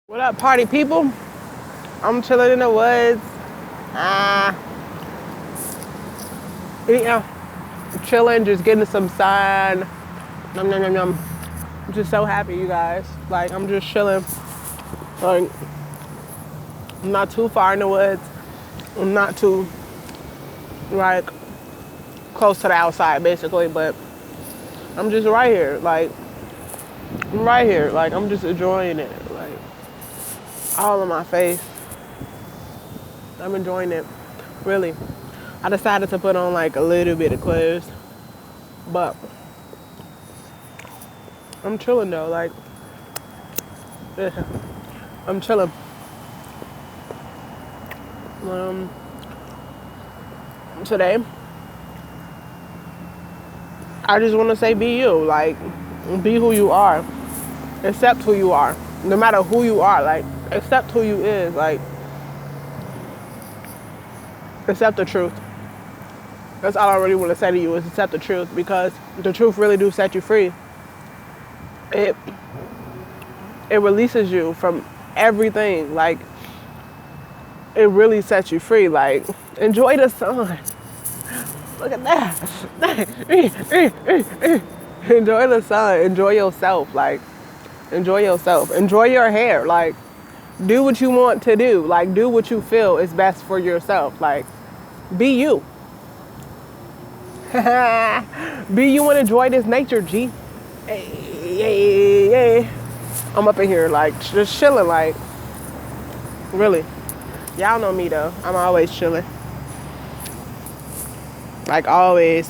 What up, party people? I'm chilling in the woods. Ah, yeah, chilling, just getting some sun. Yum, yum, yum, yum. I'm just so happy, you guys. Like, I'm just chilling. Like, I'm not too far in the woods. I'm not too, like, close to the outside, basically, but I'm just right here. Like, I'm right here. Like, I'm just enjoying it. Like, all in my face. I'm enjoying it. Really. I decided to put on, like, a little bit of clothes, but I'm chilling though. Like, I'm chilling. Um, Today, I just want to say be you. Like, be who you are. Accept who you are. No matter who you are, like, accept who you is. Like, accept the truth. That's all I really want to say to you is accept the truth, because the truth really do set you free. It it releases you from everything. Like, it really sets you free. Like, enjoy the sun. Look at that. Enjoy the sun. Enjoy yourself. Like, enjoy yourself. Enjoy your hair. Like, do what you want to do. Like, do what you feel is best for yourself. Like, be you. Be you and enjoy this nature, G. Hey, hey, hey. I'm up in here, like, just chilling. Like, really. Y'all know me, though. I'm always chilling. Like, always.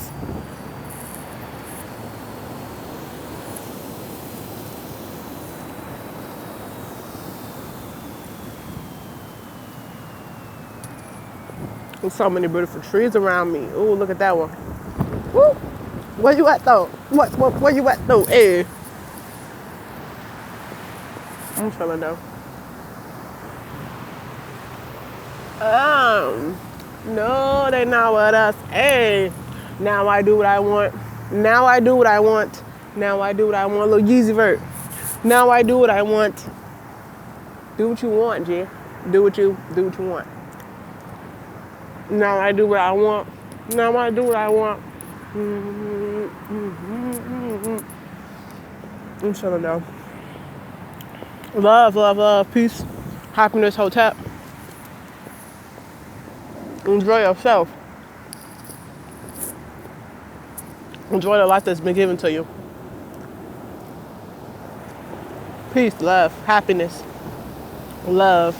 There's so many beautiful trees around me. Ooh, look at that one. Woo! Where you at though? Where you at though? Hey. I'm feeling though. No, they not with us. Hey. Now I do what I want. Now I do what I want. Now I do what I want. Little Yeezy vert. Now I do what I want. Do what you want, G. Do what you want. Now I do what I want. Now I do what I want. I'm chilling though. Love, love, love, peace, happiness, hotel. Enjoy yourself. Enjoy the life that's been given to you. Peace, love, happiness, love.